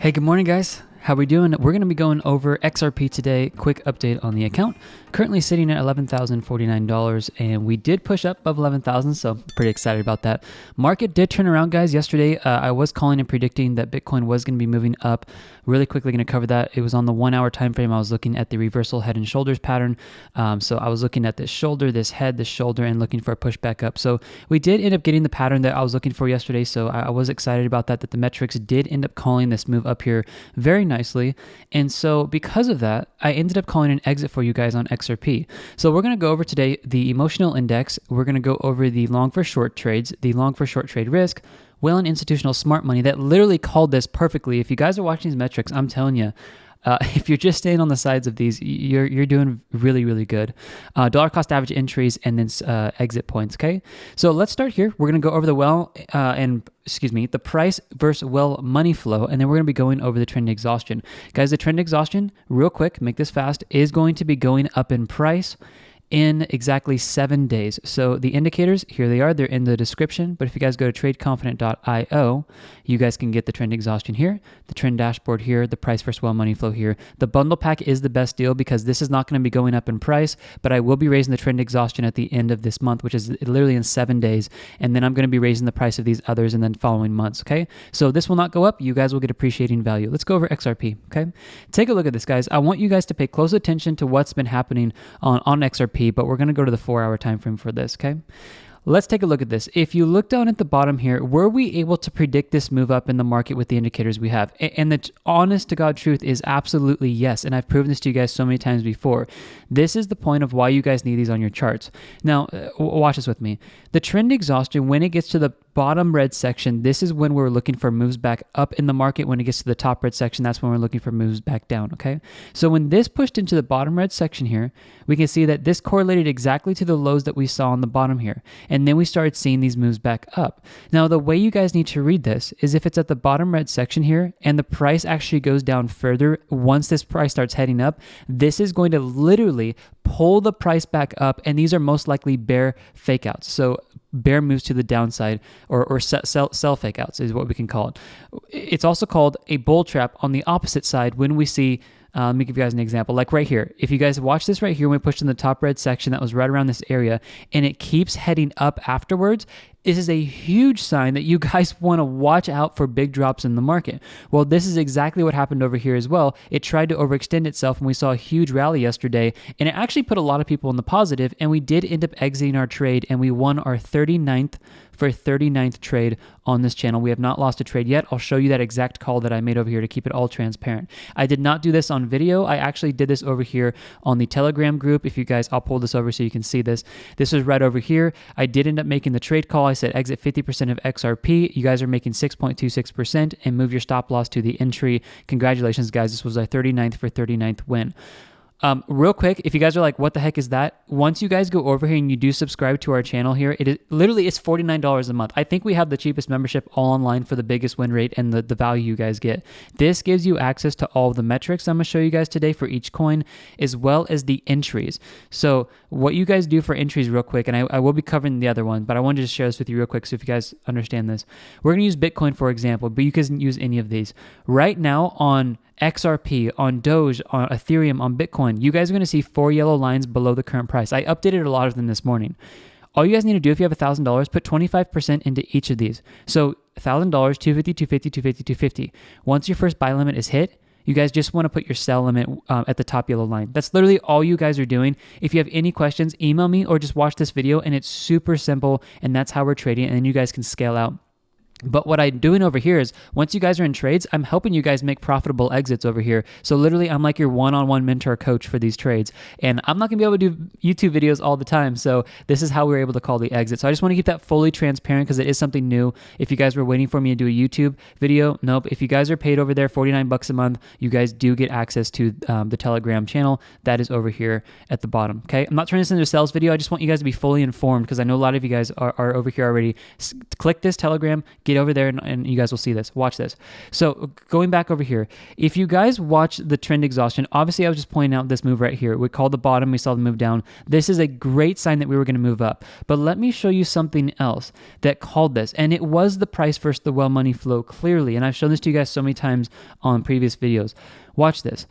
Hey, good morning, guys. How we doing? We're going to be going over XRP today. Quick update on the account. Currently sitting at $11,049, and we did push up above 11,000, so pretty excited about that. Market did turn around, guys. Yesterday, I was calling and predicting that Bitcoin was going to be moving up. Really quickly going to cover that. It was on the 1 hour time frame. I was looking at the reversal head and shoulders pattern. So I was looking at this shoulder, this head, this shoulder, and looking for a push back up. So we did end up getting the pattern that I was looking for yesterday. So I was excited about that the metrics did end up calling this move up here very nicely. And so because of that, I ended up calling an exit for you guys on XRP. So we're going to go over today the emotional index. We're going to go over the long for short trades, the long for short trade risk, Whale and Institutional Smart Money that literally called this perfectly. If you guys are watching these metrics, I'm telling you, if you're just staying on the sides of these, you're doing really, really good. Dollar cost average entries and then exit points, okay? So let's start here. We're going to go over the price versus Whale money flow, and then we're going to be going over the trend exhaustion. Guys, the trend exhaustion, real quick, make this fast, is going to be going up in price in exactly 7 days. So the indicators, here they are, they're in the description, but if you guys go to tradeconfident.io, you guys can get the trend exhaustion here, the trend dashboard here, the price versus Whale money flow here. The bundle pack is the best deal because this is not going to be going up in price, but I will be raising the trend exhaustion at the end of this month, which is literally in 7 days, and then I'm going to be raising the price of these others in the following months, okay? So this will not go up, you guys will get appreciating value. Let's go over XRP, okay? Take a look at this, guys. I want you guys to pay close attention to what's been happening on XRP, but we're going to go to the 4 hour time frame for this, okay? Let's take a look at this. If you look down at the bottom here, were we able to predict this move up in the market with the indicators we have? And the honest to God truth is absolutely yes. And I've proven this to you guys so many times before. This is the point of why you guys need these on your charts. Now, watch this with me. The trend exhaustion, when it gets to the bottom red section, this is when we're looking for moves back up in the market. When it gets to the top red section, that's when we're looking for moves back down, okay? So when this pushed into the bottom red section here, we can see that this correlated exactly to the lows that we saw on the bottom here. And then we started seeing these moves back up. Now, the way you guys need to read this is if it's at the bottom red section here and the price actually goes down further, once this price starts heading up, this is going to literally pull the price back up, and these are most likely bear fake outs. So bear moves to the downside or sell fake outs is what we can call it. It's also called a bull trap on the opposite side when we see let me give you guys an example. Like right here, if you guys watch this right here, when we pushed in the top red section that was right around this area and it keeps heading up afterwards, this is a huge sign that you guys want to watch out for big drops in the market. Well, this is exactly what happened over here as well. It tried to overextend itself and we saw a huge rally yesterday, and it actually put a lot of people in the positive, and we did end up exiting our trade and we won our 39th trade on this channel. We have not lost a trade yet. I'll show you that exact call that I made over here to keep it all transparent. I did not do this on video. I actually did this over here on the Telegram group. If you guys, I'll pull this over so you can see this. This was right over here. I did end up making the trade call. I said exit 50% of XRP. You guys are making 6.26% and move your stop loss to the entry. Congratulations, guys. This was our 39th win. Real quick, if you guys are like, what the heck is that? Once you guys go over here and you do subscribe to our channel here, it's $49 a month. I think we have the cheapest membership all online for the biggest win rate and the value you guys get. This gives you access to all of the metrics I'm going to show you guys today for each coin, as well as the entries. So what you guys do for entries real quick, and I will be covering the other one, but I wanted to share this with you real quick so if you guys understand this. We're going to use Bitcoin, for example, but you can use any of these. Right now on XRP, on Doge, on Ethereum, on Bitcoin, you guys are going to see 4 yellow lines below the current price. I updated a lot of them this morning. All you guys need to do if you have $1,000, put 25% into each of these. So $1,000, $250, $250, $250, $250. Once your first buy limit is hit, you guys just want to put your sell limit at the top yellow line. That's literally all you guys are doing. If you have any questions, email me or just watch this video, and it's super simple, and that's how we're trading, and then you guys can scale out. But what I'm doing over here is once you guys are in trades, I'm helping you guys make profitable exits over here. So literally, I'm like your one-on-one mentor coach for these trades. And I'm not going to be able to do YouTube videos all the time. So this is how we're able to call the exit. So I just want to keep that fully transparent because it is something new. If you guys were waiting for me to do a YouTube video, nope. If you guys are paid over there $49 a month, you guys do get access to the Telegram channel. That is over here at the bottom, okay? I'm not trying to send a sales video. I just want you guys to be fully informed because I know a lot of you guys are over here already. Click this Telegram, Get over there and you guys will see this. Watch this. So going back over here, if you guys watch the trend exhaustion, obviously I was just pointing out this move right here. We called the bottom, we saw the move down. This is a great sign that we were going to move up. But let me show you something else that called this. And it was the price versus the well money flow clearly. And I've shown this to you guys so many times on previous videos. Watch this.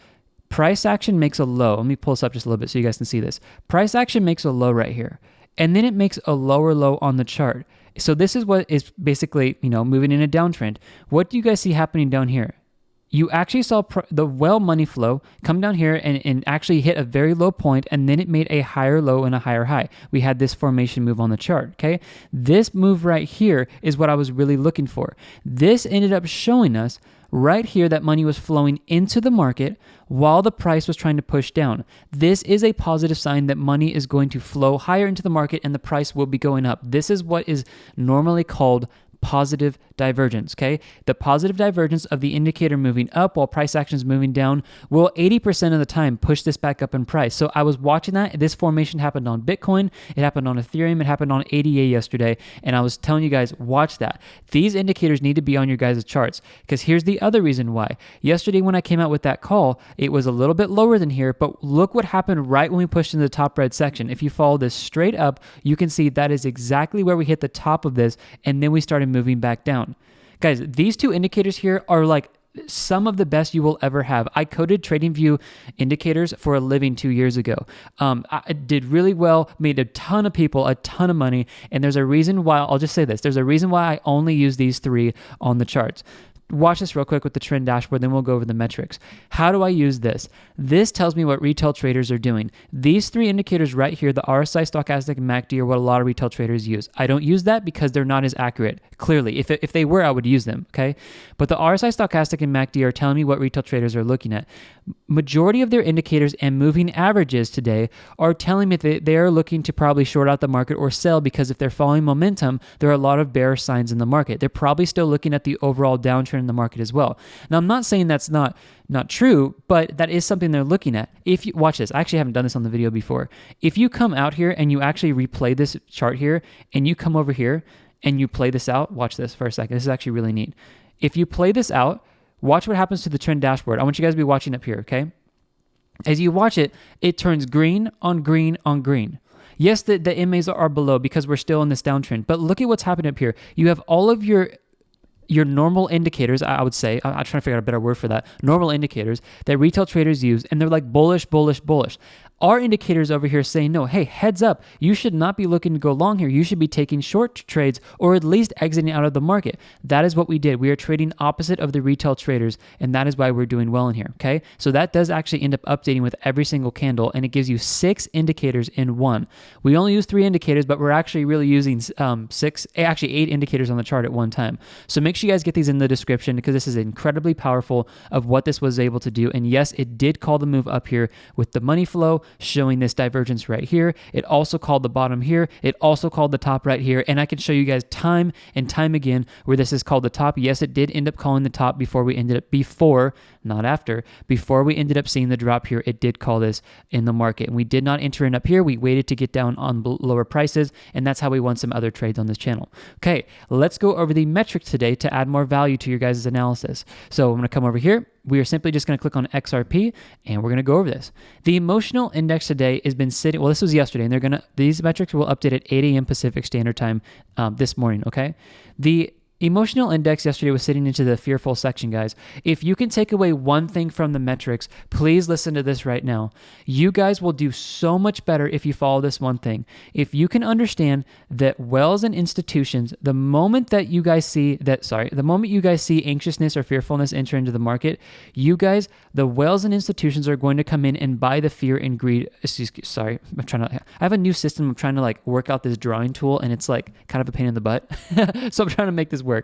Price action makes a low. Let me pull this up just a little bit so you guys can see this. Price action makes a low right here. And then it makes a lower low on the chart. So this is what is basically, moving in a downtrend. What do you guys see happening down here? You actually saw the well money flow come down here and actually hit a very low point, and then it made a higher low and a higher high. We had this formation move on the chart, okay? This move right here is what I was really looking for. This ended up showing us right here that money was flowing into the market while the price was trying to push down. This is a positive sign that money is going to flow higher into the market and the price will be going up. This is what is normally called positive divergence, okay? The positive divergence of the indicator moving up while price action is moving down will 80% of the time push this back up in price. So I was watching that. This formation happened on Bitcoin. It happened on Ethereum. It happened on ADA yesterday. And I was telling you guys, watch that. These indicators need to be on your guys' charts because here's the other reason why. Yesterday when I came out with that call, it was a little bit lower than here, but look what happened right when we pushed into the top red section. If you follow this straight up, you can see that is exactly where we hit the top of this, and then we started moving back down. Guys, these two indicators here are like some of the best you will ever have. I coded TradingView indicators for a living 2 years ago. I did really well, made a ton of people a ton of money, and there's a reason why, I'll just say this, there's a reason why I only use these three on the charts. Watch this real quick with the trend dashboard, then we'll go over the metrics. How do I use this? This tells me what retail traders are doing. These three indicators right here, the RSI, stochastic, and MACD, are what a lot of retail traders use. I don't use that because they're not as accurate. Clearly, if they were, I would use them, okay? But the RSI, stochastic, and MACD are telling me what retail traders are looking at. Majority of their indicators and moving averages today are telling me that they are looking to probably short out the market or sell, because if they're following momentum, there are a lot of bearish signs in the market. They're probably still looking at the overall downtrend in the market as well. Now, I'm not saying that's not true, but that is something they're looking at. If you watch this, I actually haven't done this on the video before. If you come out here and you actually replay this chart here, and you come over here and you play this out, watch this for a second. This is actually really neat. If you play this out, watch what happens to the trend dashboard. I want you guys to be watching up here, okay? As you watch it, it turns green on green on green. Yes, the MAs are below because we're still in this downtrend, but look at what's happening up here. You have all of your normal indicators, I would say, I'm trying to figure out a better word for that, normal indicators that retail traders use, and they're like bullish, bullish, bullish. Our indicators over here saying, no, hey, heads up, you should not be looking to go long here. You should be taking short trades or at least exiting out of the market. That is what we did. We are trading opposite of the retail traders, and that is why we're doing well in here, okay? So that does actually end up updating with every single candle, and it gives you 6 indicators in one. We only use 3 indicators, but we're actually really using 8 indicators on the chart at one time. So make sure you guys get these in the description, because this is incredibly powerful of what this was able to do. And yes, it did call the move up here with the money flow, showing this divergence right here. It also called the bottom here. It also called the top right here. And I can show you guys time and time again where this is called the top. Yes, it did end up calling the top before we ended up, not after, before we ended up seeing the drop here. It did call this in the market. And we did not enter in up here. We waited to get down on lower prices. And that's how we won some other trades on this channel. Okay, let's go over the metrics today to add more value to your guys' analysis. So I'm going to come over here. We are simply just going to click on XRP, and we're going to go over this. The emotional index today has been sitting, well, this was yesterday, and these metrics will update at 8 a.m. Pacific Standard Time this morning, okay? The emotional index yesterday was sitting into the fearful section, guys. If you can take away one thing from the metrics, please listen to this right now. You guys will do so much better if you follow this one thing. If you can understand that wells and institutions, the moment you guys see anxiousness or fearfulness enter into the market, the wells and institutions are going to come in and buy the fear and greed. I have a new system. I'm trying to work out this drawing tool, and it's kind of a pain in the butt. So I'm trying to make this work.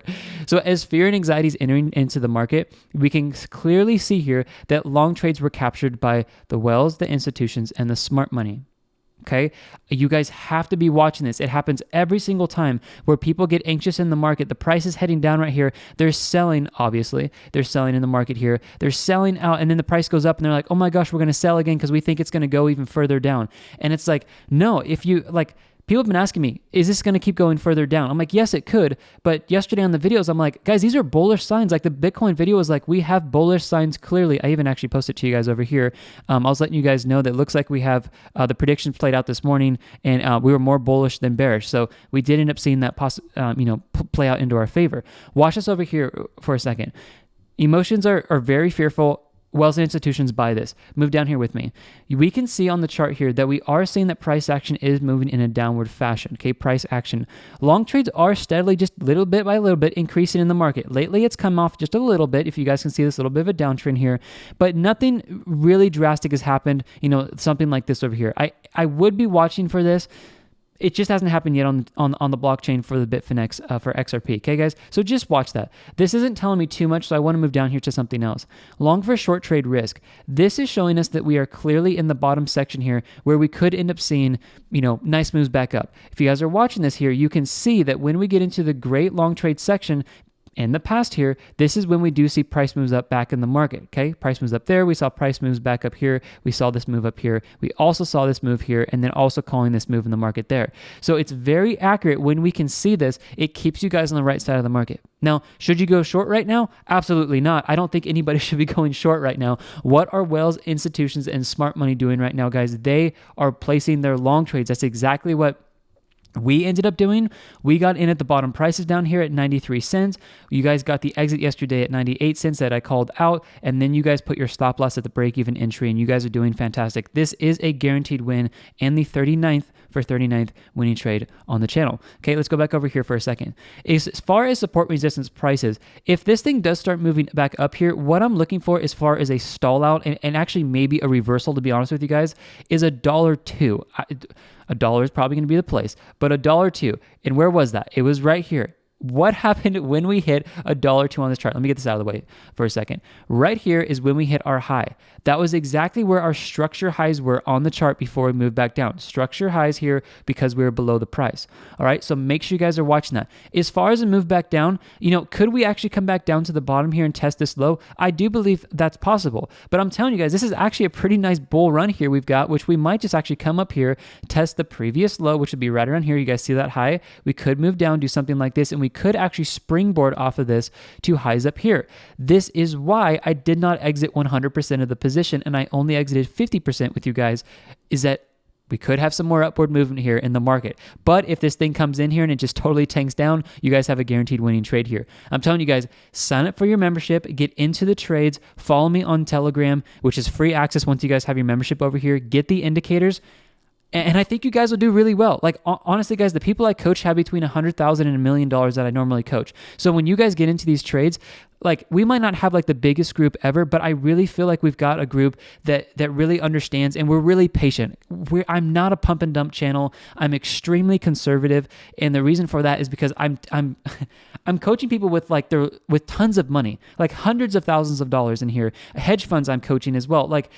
So as fear and anxiety is entering into the market, we can clearly see here that long trades were captured by the wells, the institutions, and the smart money. Okay, you guys have to be watching this. It happens every single time where people get anxious in the market. The price is heading down right here. They're selling, obviously. They're selling in the market here. They're selling out, and then the price goes up, and they're like, oh my gosh, we're going to sell again because we think it's going to go even further down. And it's like, no, if you People have been asking me, is this going to keep going further down? I'm like, yes, it could. But yesterday on the videos, I'm like, guys, these are bullish signs. Like the Bitcoin video was like, we have bullish signs clearly. I even actually posted to you guys over here. I was letting you guys know that it looks like we have the predictions played out this morning, and we were more bullish than bearish. So we did end up seeing that play out into our favor. Watch this over here for a second. Emotions are very fearful. Wealth institutions buy this. Move down here with me. We can see on the chart here that we are seeing that price action is moving in a downward fashion. Okay, price action. Long trades are steadily, just little bit by little bit, increasing in the market. Lately, it's come off just a little bit. If you guys can see this little bit of a downtrend here, but nothing really drastic has happened. Something like this over here. I would be watching for this. It just hasn't happened yet on the blockchain for the Bitfinex for XRP. Okay, guys? So just watch that. This isn't telling me too much, so I want to move down here to something else. Long for short trade risk. This is showing us that we are clearly in the bottom section here where we could end up seeing, nice moves back up. If you guys are watching this here, you can see that when we get into the great long trade section, in the past here, this is when we do see price moves up back in the market, okay? Price moves up there. We saw price moves back up here. We saw this move up here. We also saw this move here, and then also calling this move in the market there. So it's very accurate when we can see this. It keeps you guys on the right side of the market. Now, should you go short right now? Absolutely not. I don't think anybody should be going short right now. What are Wells institutions and smart money doing right now, guys? They are placing their long trades. That's exactly what we ended up doing. We got in at the bottom prices down here at 93 cents. You guys got the exit yesterday at 98 cents that I called out, and then you guys put your stop loss at the break-even entry, and you guys are doing fantastic. This is a guaranteed win and the 39th winning trade on the channel. Okay, let's go back over here for a second. As far as support resistance prices, if this thing does start moving back up here, what I'm looking for as far as a stall out and actually maybe a reversal, to be honest with you guys, is $1.02. $1 is probably going to be the place, but $1.02. And where was that? It was right here. What happened when we hit $1.02 on this chart? Let me get this out of the way for a second. Right here is when we hit our high. That was exactly where our structure highs were on the chart before we moved back down. Structure highs here because we were below the price. All right, so make sure you guys are watching that. As far as a move back down, could we actually come back down to the bottom here and test this low? I do believe that's possible. But I'm telling you guys, this is actually a pretty nice bull run here we've got, which we might just actually come up here, test the previous low, which would be right around here. You guys see that high? We could move down, do something like this, and we could actually springboard off of this to highs up here. This is why I did not exit 100% of the position and I only exited 50% with you guys, is that we could have some more upward movement here in the market. But if this thing comes in here and it just totally tanks down, you guys have a guaranteed winning trade here. I'm telling you guys, sign up for your membership, get into the trades, follow me on Telegram, which is free access once you guys have your membership over here, get the indicators. And I think you guys will do really well. Like, honestly, guys, the people I coach have between $100,000 and $1 million that I normally coach. So when you guys get into these trades, like, we might not have like the biggest group ever, but I really feel like we've got a group that really understands, and we're really patient. I'm not a pump and dump channel. I'm extremely conservative, and the reason for that is because I'm coaching people with with tons of money, like hundreds of thousands of dollars in here. Hedge funds I'm coaching as well. Like,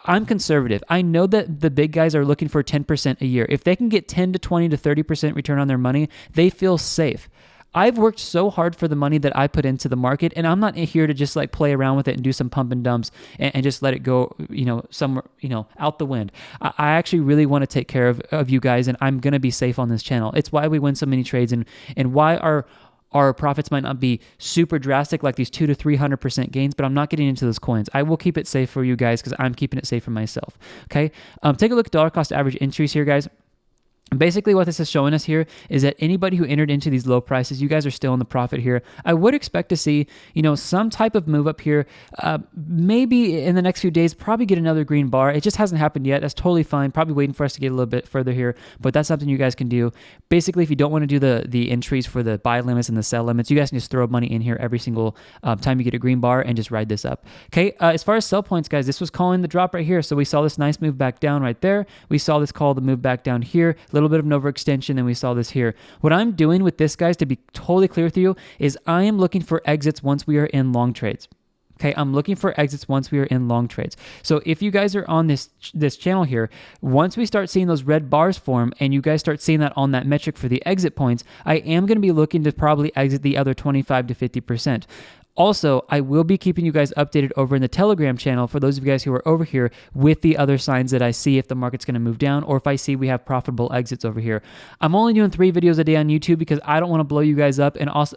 I'm conservative. I know that the big guys are looking for 10% a year. If they can get 10 to 20 to 30% return on their money, they feel safe. I've worked so hard for the money that I put into the market, and I'm not here to just like play around with it and do some pump and dumps and just let it go, somewhere, out the wind. I actually really want to take care of you guys, and I'm going to be safe on this channel. It's why we win so many trades and why our profits might not be super drastic, like these 200 to 300% gains, but I'm not getting into those coins. I will keep it safe for you guys because I'm keeping it safe for myself. Okay. Take a look at dollar cost average entries here, guys. Basically, what this is showing us here is that anybody who entered into these low prices, you guys are still in the profit here. I would expect to see, some type of move up here, maybe in the next few days, probably get another green bar. It just hasn't happened yet. That's totally fine. Probably waiting for us to get a little bit further here, but that's something you guys can do. Basically, if you don't want to do the entries for the buy limits and the sell limits, you guys can just throw money in here every single time you get a green bar and just ride this up. Okay, as far as sell points, guys, this was calling the drop right here. So we saw this nice move back down right there. We saw this call the move back down here. Little bit of an overextension, and we saw this here. What I'm doing with this, guys, to be totally clear with you, is I am looking for exits once we are in long trades. Okay, I'm looking for exits once we are in long trades. So if you guys are on this channel here, once we start seeing those red bars form and you guys start seeing that on that metric for the exit points, I am going to be looking to probably exit the other 25 to 50%. Also, I will be keeping you guys updated over in the Telegram channel for those of you guys who are over here with the other signs that I see if the market's going to move down or if I see we have profitable exits over here. I'm only doing 3 videos a day on YouTube because I don't want to blow you guys up, and also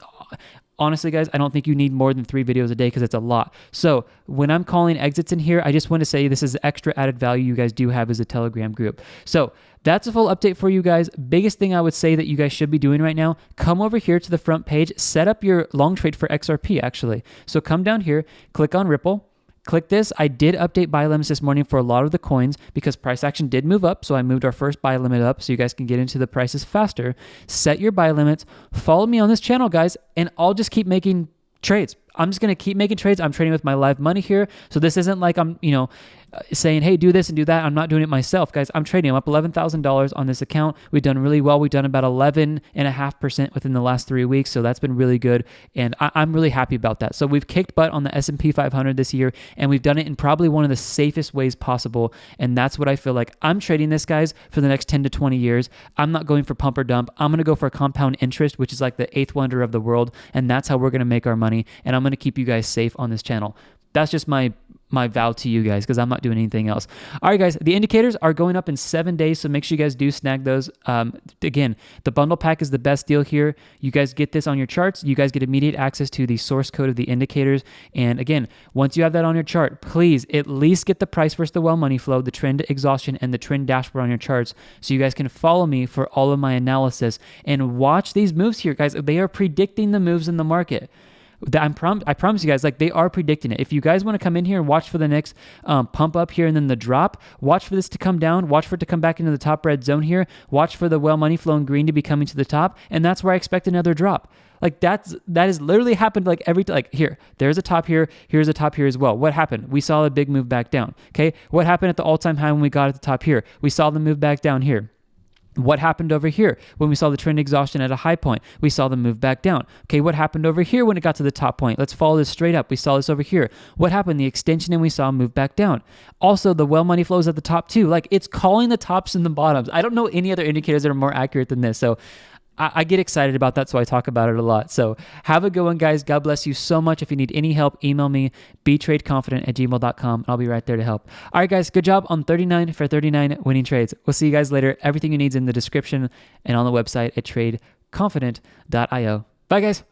honestly, guys, I don't think you need more than 3 videos a day because it's a lot. So when I'm calling exits in here, I just want to say this is extra added value you guys do have as a Telegram group. So that's a full update for you guys. Biggest thing I would say that you guys should be doing right now, come over here to the front page, set up your long trade for XRP actually. So come down here, click on Ripple. Click this. I did update buy limits this morning for a lot of the coins because price action did move up. So I moved our first buy limit up so you guys can get into the prices faster. Set your buy limits. Follow me on this channel, guys, and I'll just keep making trades. I'm just going to keep making trades. I'm trading with my live money here. So this isn't like I'm, saying, hey, do this and do that. I'm not doing it myself, guys. I'm trading. I'm up $11,000 on this account. We've done really well. We've done about 11.5% within the last 3 weeks. So that's been really good. And I'm really happy about that. So we've kicked butt on the S&P 500 this year, and we've done it in probably one of the safest ways possible. And that's what I feel like. I'm trading this, guys, for the next 10 to 20 years. I'm not going for pump or dump. I'm going to go for compound interest, which is like the 8th wonder of the world. And that's how we're going to make our money. And I'm going to keep you guys safe on this channel. That's just my vow to you guys because I'm not doing anything else. All right, guys, the indicators are going up in 7 days, so make sure you guys do snag those. Again, the bundle pack is the best deal here. You guys get this on your charts. You guys get immediate access to the source code of the indicators. And again, once you have that on your chart, please at least get the price versus the well money flow, the trend exhaustion, and the trend dashboard on your charts so you guys can follow me for all of my analysis and watch these moves here, guys. They are predicting the moves in the market. I promise you guys, like they are predicting it. If you guys want to come in here and watch for the next pump up here and then the drop, watch for this to come down, watch for it to come back into the top red zone here, watch for the well money flow in green to be coming to the top, and that's where I expect another drop. Like that has literally happened like here, there's a top here, here's a top here as well. What happened? We saw a big move back down. Okay. What happened at the all-time high when we got at the top here? We saw them move back down here. What happened over here when we saw the trend exhaustion at a high point? We saw them move back down. Okay, what happened over here when it got to the top point? Let's follow this straight up. We saw this over here. What happened? The extension, and we saw them move back down. Also, the well money flows at the top too. Like it's calling the tops and the bottoms. I don't know any other indicators that are more accurate than this. So I get excited about that, so I talk about it a lot. So have a good one, guys. God bless you so much. If you need any help, email me, betradeconfident@gmail.com, and I'll be right there to help. All right, guys, good job on 39 for 39 winning trades. We'll see you guys later. Everything you need is in the description and on the website at tradeconfident.io. Bye, guys.